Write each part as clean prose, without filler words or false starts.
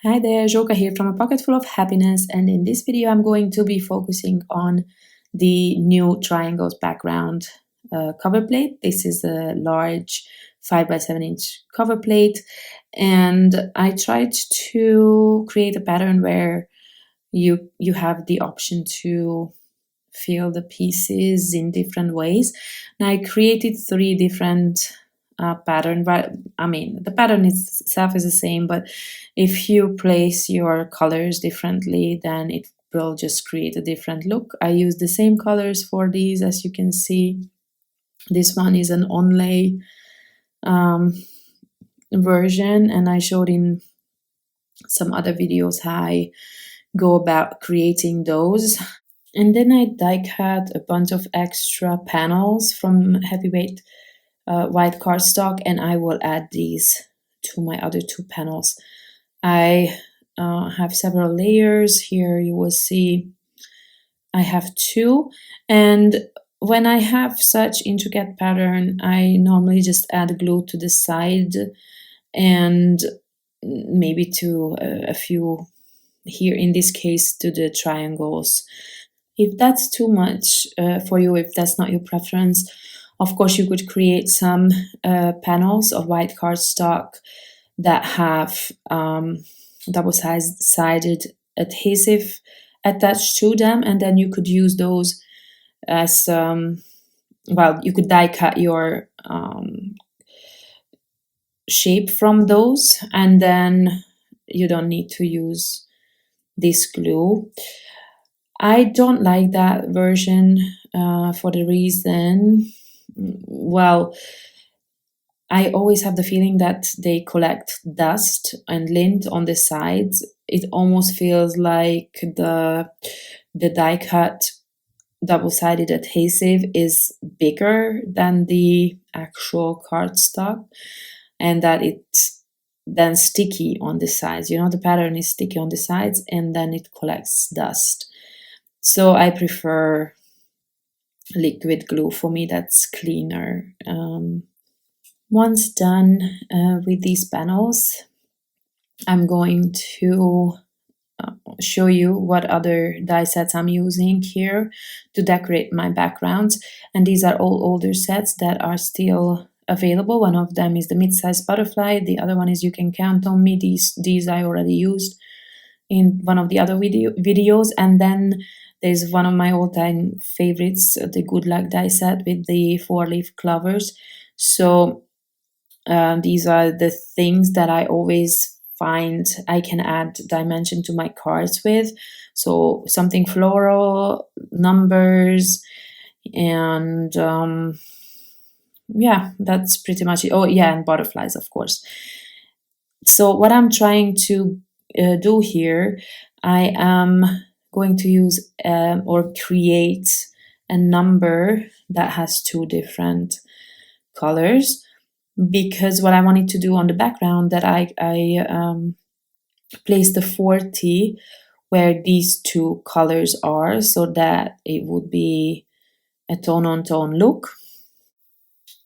Hi there, Joka here from A Pocket Full of Happiness, and in this video I'm going to be focusing on the new triangles background cover plate. This is a large 5 by 7 inch cover plate, and I tried to create a pattern where you have the option to fill the pieces in different ways. And I created 3 different pattern, but I mean the pattern itself is the same, but if you place your colors differently, then it will just create a different look. I use the same colors for these, as you can see. This one is an onlay version, and I showed in some other videos how I go about creating those. And then I die cut a bunch of extra panels from heavyweight white cardstock, and I will add these to my other 2 panels. I have several layers here. You will see I have 2, and when I have such intricate pattern, I normally just add glue to the side and maybe to a few here, in this case to the triangles. If that's too much for you, if that's not your preference, of course you could create some panels of white cardstock that have double-sided adhesive attached to them, and then you could use those as well, you could die cut your shape from those, and then you don't need to use this glue. I don't like that version for the reason, well, I always have the feeling that they collect dust and lint on the sides. It almost feels like the die cut double-sided adhesive is bigger than the actual cardstock, and that it's then sticky on the sides. You know, the pattern is sticky on the sides and then it collects dust. So I prefer liquid glue. For me, that's cleaner. Once done with these panels, I'm going to show you what other die sets I'm using here to decorate my backgrounds. And these are all older sets that are still available. One of them is the mid-sized butterfly. The other one is You Can Count on Me. These I already used in one of the other videos. And then there's one of my all-time favorites, the Good Luck die set with the 4-leaf clovers. So these are the things that I always find I can add dimension to my cards with. So something floral, numbers, and yeah, that's pretty much it. Oh yeah, and butterflies, of course. So what I'm trying to do here, I am going to use or create a number that has 2 different colors, because what I wanted to do on the background, that I placed the 40 where these 2 colors are, so that it would be a tone-on-tone look.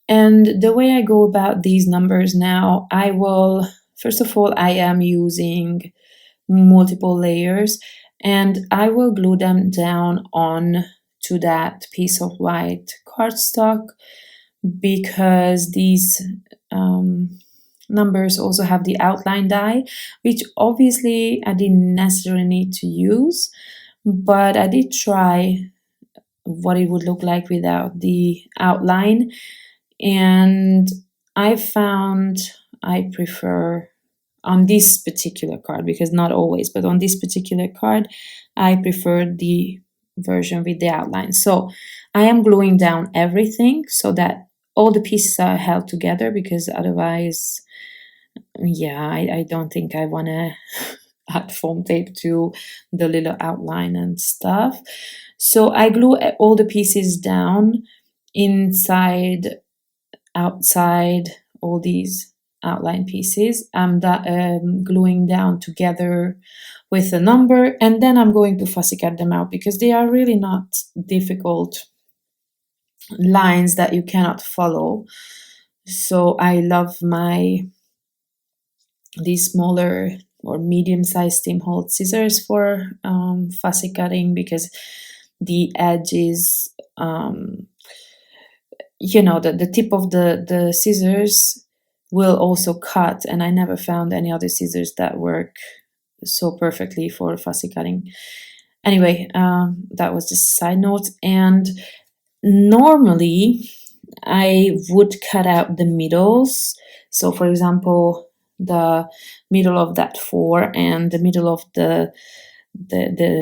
And the way I go about these numbers now, I will, first of all, I am using multiple layers, and I will glue them down on to that piece of white cardstock, because these numbers also have the outline die, which obviously I didn't necessarily need to use, but I did try what it would look like without the outline, and I found I prefer on this particular card, because not always, but on this particular card, I prefer the version with the outline. So I am gluing down everything so that all the pieces are held together, because otherwise, yeah, I don't think I want to add foam tape to the little outline and stuff. So I glue all the pieces down, inside, outside, all these outline pieces. I'm gluing down together with a number, and then I'm going to fussy cut them out, because they are really not difficult lines that you cannot follow. So I love these smaller or medium-sized Tim Holtz scissors for fussy cutting, because the edges, the tip of the scissors will also cut, and I never found any other scissors that work so perfectly for fussy cutting. Anyway, that was just a side note. And normally I would cut out the middles. So for example, the middle of that 4 and the middle of the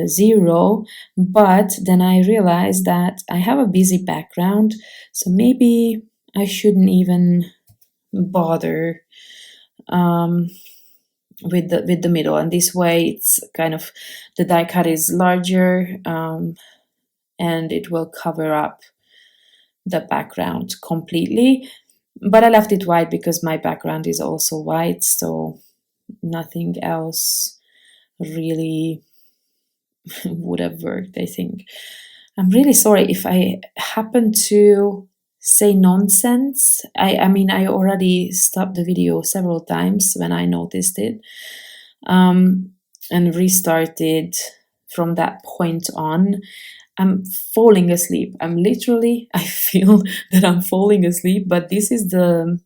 0, but then I realized that I have a busy background, so maybe I shouldn't even bother with the middle. And this way it's kind of, the die cut is larger, and it will cover up the background completely. But I left it white because my background is also white, so nothing else really would have worked, I think. I'm really sorry if I happen to say nonsense. I mean, I already stopped the video several times when I noticed it, and restarted from that point on. I'm falling asleep. I feel that I'm falling asleep, but this is the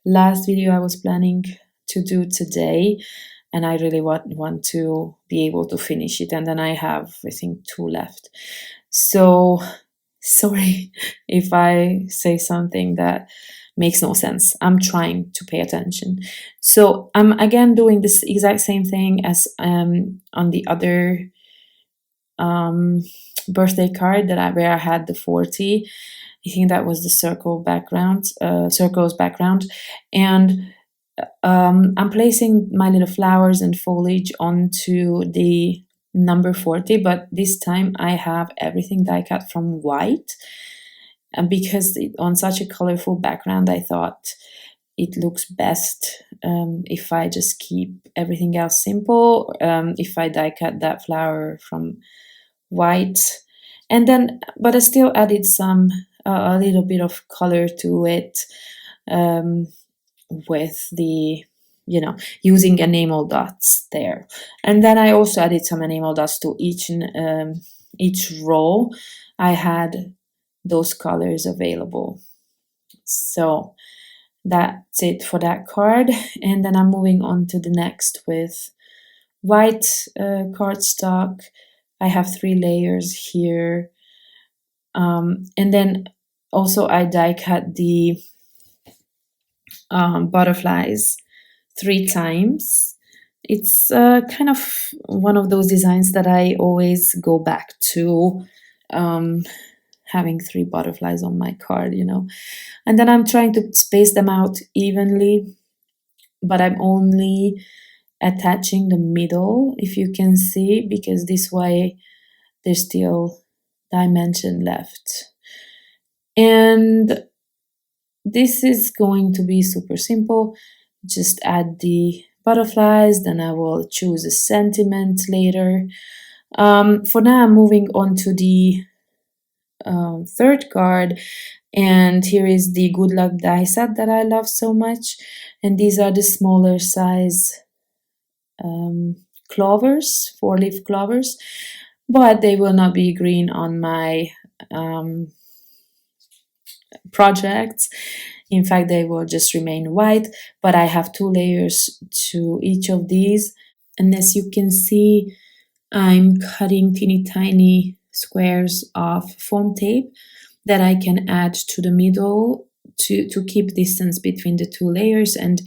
last video I was planning to do today, and I really want to be able to finish it. And then I have, I think, 2 left. So sorry if I say something that makes no sense. I'm trying to pay attention. So I'm again doing this exact same thing as on the other birthday card where I had the 40. I think that was the circles background, and I'm placing my little flowers and foliage onto the number 40, but this time I have everything die cut from white, and because on such a colorful background, I thought it looks best if I just keep everything else simple, if I die cut that flower from white, and then, but I still added some a little bit of color to it, with the, using enamel dots there. And then I also added some enamel dots to each row. I had those colors available. So that's it for that card. And then I'm moving on to the next with white cardstock. I have 3 layers here. And then also I die cut the butterflies 3 times. It's kind of one of those designs that I always go back to, having 3 butterflies on my card, And then I'm trying to space them out evenly, but I'm only attaching the middle, if you can see, because this way there's still dimension left. And this is going to be super simple. Just add the butterflies, then I will choose a sentiment later. For now, I'm moving on to the 3rd card, and here is the Good Luck die set that I love so much. And these are the smaller size clovers, 4-leaf clovers, but they will not be green on my projects. In fact, they will just remain white, but I have 2 layers to each of these. And as you can see, I'm cutting teeny tiny squares of foam tape that I can add to the middle to keep distance between the 2 layers, and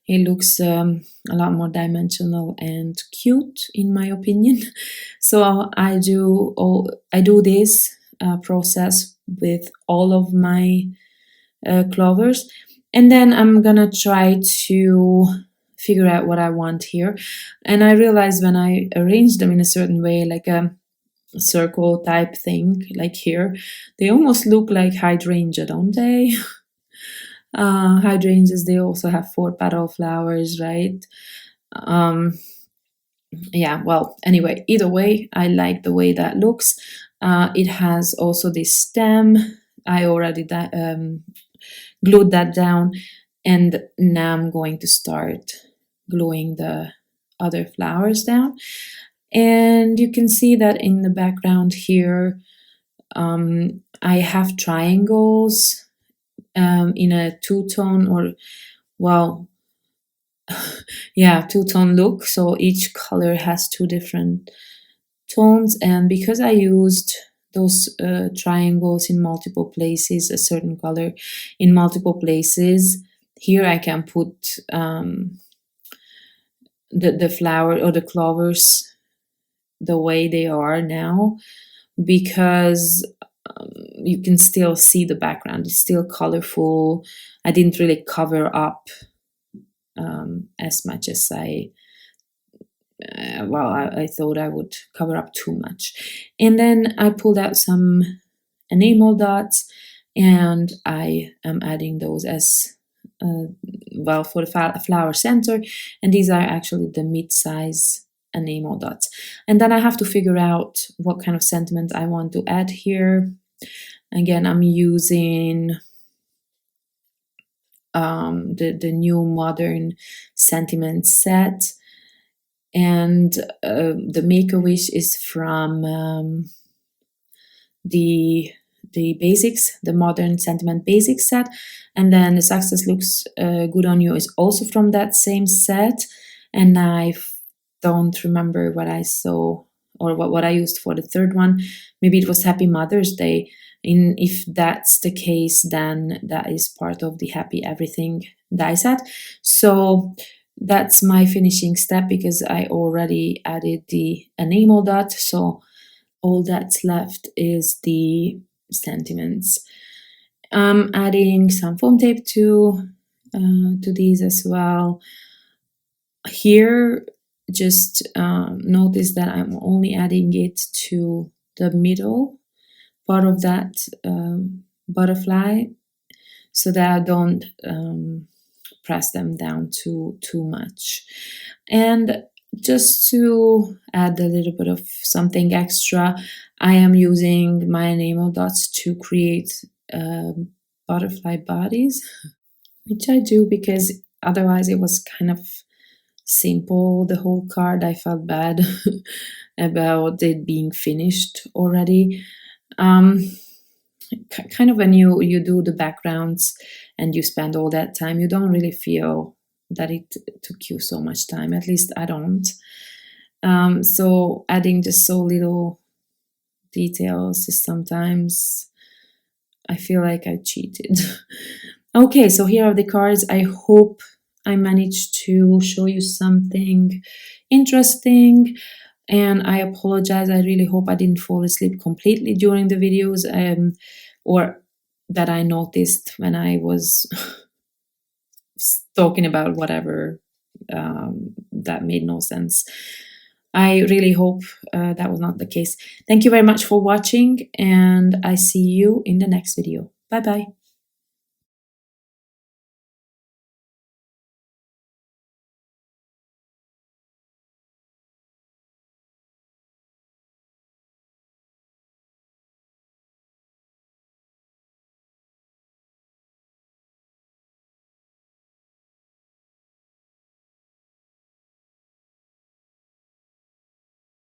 it looks a lot more dimensional and cute, in my opinion. So I do this process with all of my clovers, and then I'm gonna try to figure out what I want here. And I realized when I arrange them in a certain way, like a circle type thing, like here, they almost look like hydrangea, don't they? Hydrangeas, they also have 4 petal flowers, right? Yeah, well, anyway, either way, I like the way that looks. It has also this stem. I already glued that down, and now I'm going to start gluing the other flowers down. And you can see that in the background here, I have triangles in a two-tone, or, well, yeah, two-tone look. So each color has two different tones, and because I used those triangles in multiple places, a certain color in multiple places, here I can put the flower or the clovers the way they are now, because you can still see the background. It's still colorful. I didn't really cover up as much as I thought I would cover up too much. And then I pulled out some enamel dots, and I am adding those as well for the flower center, and these are actually the mid-size enamel dots. And then I have to figure out what kind of sentiment I want to add here. Again, I'm using the new modern sentiment set, and the Make-A-Wish is from the basics, the modern sentiment basics set, and then the Success Looks Good on You is also from that same set. And I don't remember what I saw or what I used for the third one. Maybe it was Happy Mother's Day. If that's the case, then that is part of the Happy Everything die set. So that's my finishing step, because I already added the enamel dot. So all that's left is the sentiments. I'm adding some foam tape to these as well. Here, just notice that I'm only adding it to the middle part of that butterfly, so that I don't press them down too much. And just to add a little bit of something extra, I am using my enamel dots to create butterfly bodies, which I do because otherwise it was kind of simple, the whole card. I felt bad about it being finished already. Kind of when you do the backgrounds and you spend all that time, you don't really feel that it took you so much time. At least I don't. So adding just so little details is sometimes I feel like I cheated. Okay, so here are the cards. I hope I managed to show you something interesting, and I apologize. I really hope I didn't fall asleep completely during the videos, or that I noticed when I was talking about whatever that made no sense. I really hope that was not the case. Thank you very much for watching, and I see you in the next video. Bye bye.